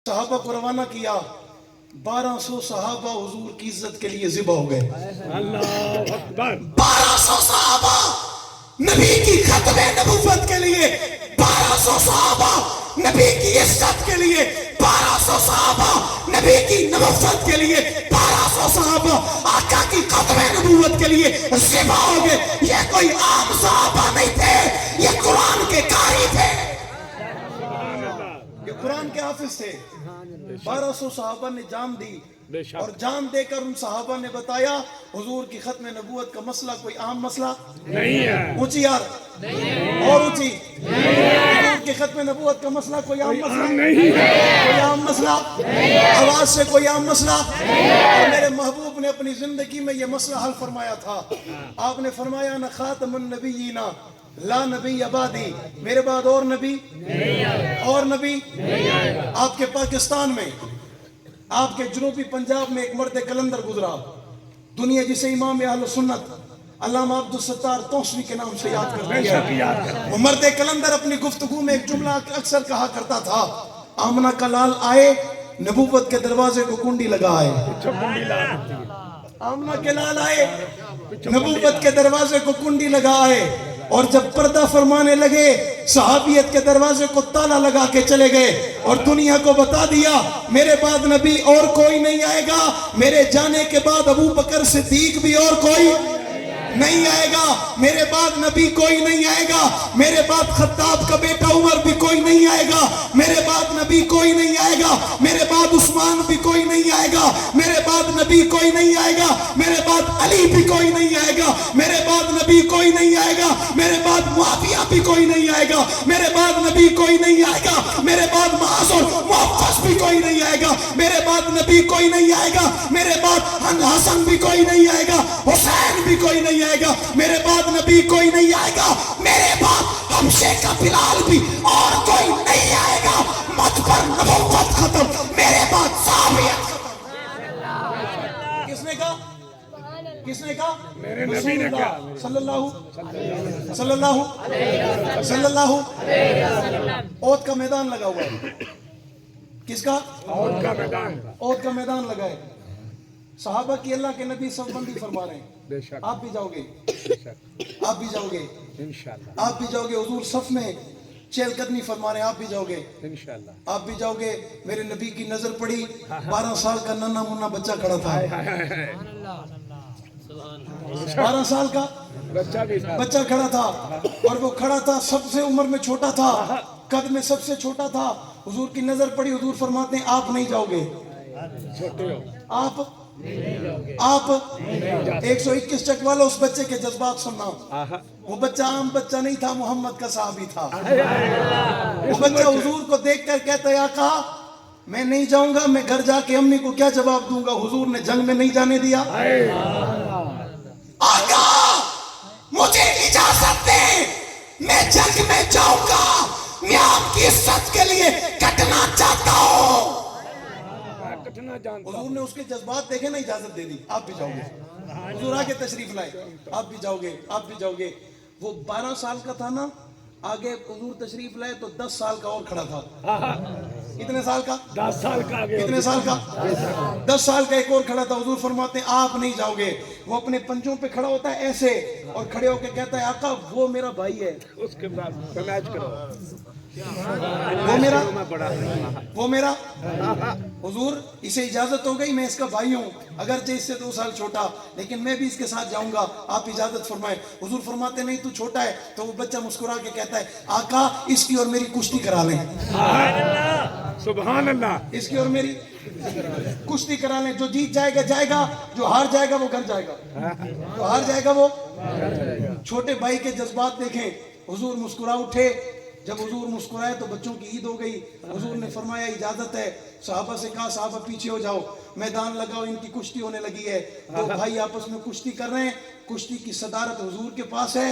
صحابہ کو روانہ کیا، 1200 صحابہ حضور کی عزت کے لیے ذبح ہو گئے۔ اللہ اکبر۔ 1200 صحابہ نبی کی ختم نبوت کے لیے، 1200 صحابہ نبی کی عزت کے لیے، 1200 صحابہ نبی کی نبوت کے لیے، 1200 صحابہ آقا کی ختم نبوت کے لیے ذبح ہو گئے۔ یہ کوئی عام صحابہ نہیں تھے، یہ قرآن کے قاری تھے، یہ قرآن کے حافظ تھے۔ 1200 صحابہ نے جان دی، اور جان دے کر ان صحابہ نے بتایا حضور کی ختم نبوت کا مسئلہ کوئی عام مسئلہ نہیں ہے۔ اونچی یار اور اونچی، حضور کی ختم نبوت کا مسئلہ کوئی عام مسئلہ نہیں ہے، کوئی عام مسئلہ، آواز سے کوئی عام مسئلہ۔ اور میرے محبوب نے اپنی زندگی میں یہ مسئلہ حل فرمایا تھا۔ آپ نے فرمایا نا خاتم النبیین لا نبی بعدی، میرے بعد اور نبی اور نبی۔ آپ کے پاکستان میں، آپ کے جنوبی پنجاب میں ایک مرد کلندر گزرا، دنیا جسے امام اہل سنت علامہ عبدالستار توسوی کے نام سے یاد کرتی ہے۔ وہ مرد کلندر اپنی گفتگو میں ایک جملہ اکثر کہا کرتا تھا، آمنہ کا لال آئے نبوت کے دروازے کو کنڈی لگائے۔ آمنہ کے لال آئے نبوت کے دروازے کو کنڈی لگائے، اور جب پردہ فرمانے لگے صحابیت کے دروازے کو تالا لگا کے چلے گئے، اور دنیا کو بتا دیا میرے بعد نبی اور کوئی نہیں آئے گا، میرے جانے کے بعد ابو بکر صدیق بھی اور کوئی نہیں آئے گا، میرے بعد نبی کوئی نہیں آئے گا، میرے بعد خطاب کا بیٹا عمر بھی کوئی نہیں آئے گا، میرے بعد نبی کوئی نہیں آئے گا، میرے بعد عثمان بھی کوئی نہیں آئے گا، میرے بعد نبی کوئی نہیں آئے گا، میرے بعد علی بھی کوئی نہیں آئے گا، میرے بعد نبی کوئی نہیں آئے گا، میرے بعد معاویہ بھی کوئی نہیں آئے گا، میرے بعد نبی کوئی نہیں آئے گا، میرے بعد معاذ اور محفظ بھی کوئی نہیں آئے گا، میرے بعد نبی کوئی نہیں آئے گا، میرے بعد حسن بھی کوئی نہیں آئے گا، حسین بھی کوئی نہیں آئے گا، میرے بعد نبی کوئی نہیں آئے گا، میرے بعد حبشے کا بلال بھی اور کوئی نہیں آئے گا، مجھ پر نبوت ختم، میرے بعد صحابیت ختم۔ کس نے کہا؟ کس نے کہا؟ میرے نبی نے کہا، صلی اللہ اوت کا میدان لگا ہوا ہے۔ کس کا؟ اوت کا میدان۔ اوت کا میدان لگا ہے۔ صحابہ کی اللہ کے نبی صف بندی فرما رہے ہیں، بے شک، آپ بھی جاؤ گے، بے شک، آپ بھی جاؤ گے، انشاءاللہ، آپ بھی جاؤ گے، حضور صف میں چہل قدمی فرما رہے ہیں، آپ بھی جاؤ گے، انشاءاللہ۔ آپ بھی جاؤ گے۔ میرے نبی کی نظر پڑی، 12 سال کا ننھا منھا بچہ کھڑا تھا، 12 سال کا بچہ بھی تھا، بچہ کھڑا تھا، اور وہ کھڑا تھا سب سے عمر میں چھوٹا تھا، قد میں سب سے چھوٹا تھا۔ حضور کی نظر پڑی، حضور فرماتے ہیں آپ نہیں جاؤ گے، چھوٹے ہو، آپ 121 چک والا اس بچے کے جذبات سننا۔ وہ بچہ عام بچہ نہیں تھا، محمد کا صحابی تھا۔ وہ بچہ حضور کو دیکھ کر کہتا ہے آقا میں نہیں جاؤں گا، میں گھر جا کے امی کو کیا جواب دوں گا؟ حضور نے جنگ میں نہیں جانے دیا۔ آقا مجھے اجازت دے، میں جنگ میں جاؤں گا، میں آپ کی عزت کے لیے کٹنا چاہتا ہوں۔ کٹنا جانتا حضور نے اس کے جذبات دیکھے نا، اجازت دے دی، آپ بھی جاؤ گے۔ حضور آگے تشریف لائے، آپ بھی جاؤ گے، آپ بھی جاؤ گے۔ وہ 12 سال کا تھا نا، آگے حضور تشریف لائے تو 10 سال کا اور کھڑا تھا۔ کتنے سال کا؟ 10 سال کا آگے، کتنے سال کا؟ 10 سال کا ایک اور کھڑا تھا۔ حضور فرماتے ہیں آپ نہیں جاؤ گے۔ وہ اپنے پنجوں پہ کھڑا ہوتا ہے ایسے، اور کھڑے ہو کے کہتا ہے آقا وہ میرا بھائی ہے، اس کے بعد سمیج کرو، وہ میرا حضور اسے اجازت ہو گئی، میں اس کا بھائی ہوں، اگرچہ اس سے 2 سال چھوٹا، لیکن میں بھی اس کے ساتھ جاؤں گا، آپ اجازت فرمائیں۔ حضور فرماتے نہیں تو چھوٹا ہے، تو وہ بچہ مسکرا کے کہتا ہے آقا اس کی اور میری کشتی کرا لیں، سبحان اللہ، اس کی اور میری کشتی کرا لیں، جو جیت جائے گا جائے گا، جو ہار جائے گا وہ گھر جائے گا، جو ہار جائے گا وہ۔ چھوٹے بھائی کے جذبات دیکھیں، حضور مسکرا اٹھے۔ جب حضور مسکرائے تو بچوں کی عید ہو گئی۔ حضور نے فرمایا اجازت ہے، صحابہ سے کہا صحابہ پیچھے ہو جاؤ، میدان لگاؤ، ان کی کشتی ہونے لگی ہے۔ 2 بھائی آپس میں کشتی کر رہے ہیں، کشتی کی صدارت حضور کے پاس ہے۔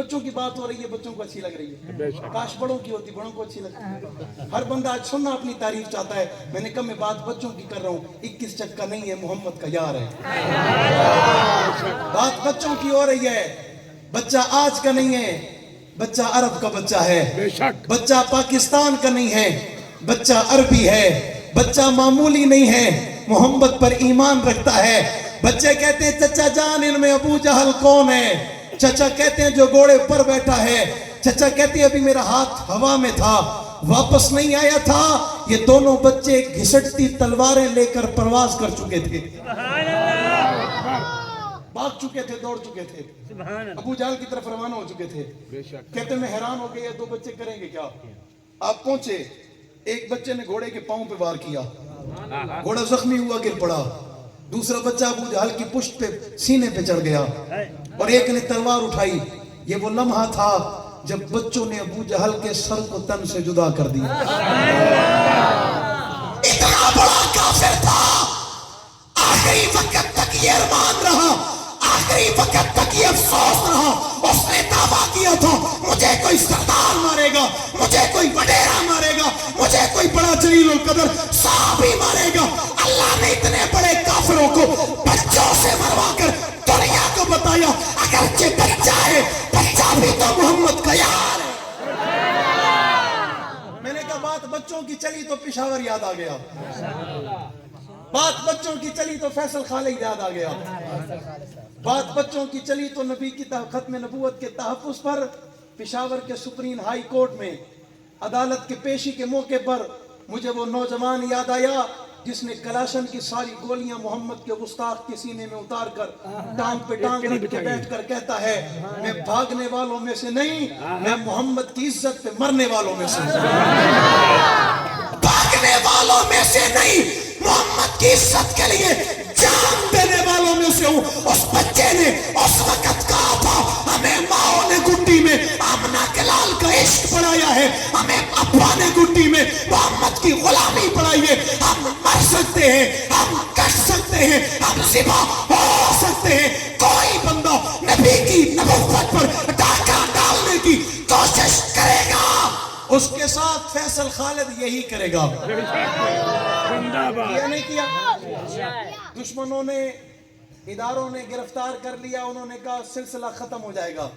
بچوں کی بات ہو رہی ہے، بچوں کو اچھی لگ رہی ہے، کاش بڑوں کی ہوتی، بڑوں کو اچھی لگتی۔ ہر بندہ آج سننا اپنی تعریف چاہتا ہے، میں نے کہا میں بات بچوں کی کر رہا ہوں، 21 چکا نہیں ہے، محمد کا یار ہے۔ بات بچوں کی ہو رہی ہے، بچہ آج کا نہیں ہے، بچہ عرب کا بچہ ہے، بچہ پاکستان کا نہیں ہے، بچہ عربی ہے، بچہ معمولی نہیں ہے، محمد پر ایمان رکھتا ہے۔ بچے کہتے ہیں چچا جان ان میں ابو جہل کون ہے؟ چچا کہتے ہیں جو گھوڑے پر بیٹھا ہے۔ چچا کہتے ہیں ابھی میرا ہاتھ ہوا میں تھا، واپس نہیں آیا تھا۔ یہ دونوں بچے گھسٹتی تلواریں لے کر پرواز کر چکے تھے، بھاگ چکے تھے، دوڑ چکے تھے، ابو جہل کی طرف روانہ ہو چکے تھے۔ کہتے ہیں میں حیران ہو گیا، یہ دو بچے کریں گے کیا؟ آپ پہنچے، ایک بچے نے گھوڑے کے پاؤں پہ وار کیا، گھوڑا زخمی ہوا، گر پڑا۔ دوسرا بچہ ابو جہل کی پشت پہ سینے پہ چڑھ گیا، اور ایک نے تلوار اٹھائی۔ یہ وہ لمحہ تھا جب بچوں نے ابو جہل کے سر کو تن سے جدا کر دیا۔ اتنا بڑا کافر تھا، آخری وقت تک یہ ارمان رہا، آخری وقت تک یہ افسوس رہا۔ اس نے دعویٰ کیا تھا مجھے کوئی سردار مارے گا، مجھے کوئی وڈیرا مارے گا، مجھے کوئی بڑا جلیل القدر صحابی مارے گا۔ اللہ نے اتنے بڑے کافروں کو بچوں سے مروا کر دنیا کو بتایا اگرچہ بچہ ہے، بچہ بھی تو محمد کا یار ہے۔ میں نے کہا بات بچوں کی چلی تو پشاور یاد آ گیا، بات بچوں کی چلی تو فیصل خالد یاد آ گیا، بات بچوں کی چلی تو نبی کی ختم نبوت کے تحفظ پر پشاور کے سپریم ہائی کورٹ میں عدالت کے پیشی کے موقع پر مجھے وہ نوجوان یاد آیا جس نے کلاشن کی ساری گولیاں محمد کے گستاخ کے سینے میں اتار کر ٹانگ پہ ٹانگ رکھ کے بیٹھ کر کہتا ہے میں بھاگنے والوں میں سے نہیں، میں محمد کی عزت پہ مرنے والوں میں سے ہوں، بھاگنے والوں میں سے نہیں، محمد کی عزت کے لیے جان دینے والوں میں سے ہوں۔ اس بچے نے اس وقت کہا تھا ہمیں ماں نے گٹی میں آمنہ کے لال کا عشق پڑھایا ہے، ہمیں ابا نے گٹی میں محمد کی غلامی پڑھائی ہے، ہم مر سکتے ہیں، ہم کٹ سکتے ہیں، ہم ذبح ہو سکتے ہیں۔ کوئی بندہ نبی کی نبوت پر ڈاکہ ڈالنے کی کوشش کرے گا، اس کے ساتھ فیصل خالد یہی کرے گا۔ یہ نہیں کیا، دشمنوں نے، اداروں نے گرفتار کر لیا، انہوں نے کہا سلسلہ ختم ہو جائے گا،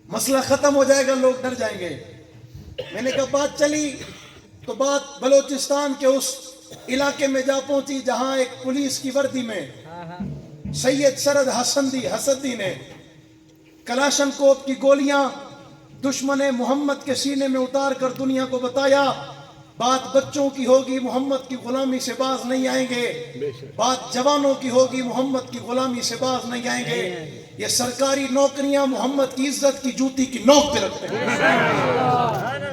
مسئلہ ختم ہو جائے گا، لوگ ڈر جائیں گے۔ میں نے کہا بات چلی تو بات بلوچستان کے اس علاقے میں جا پہنچی جہاں ایک پولیس کی وردی میں سید سرد حسدی نے کلاشن کوپ کی گولیاں دشمن محمد کے سینے میں اتار کر دنیا کو بتایا بات بچوں کی ہوگی، محمد کی غلامی سے باز نہیں آئیں گے، بات جوانوں کی ہوگی، محمد کی غلامی سے باز نہیں آئیں گے۔ یہ سرکاری نوکریاں محمد کی عزت کی جوتی کی نوک پہ رکھتے ہیں۔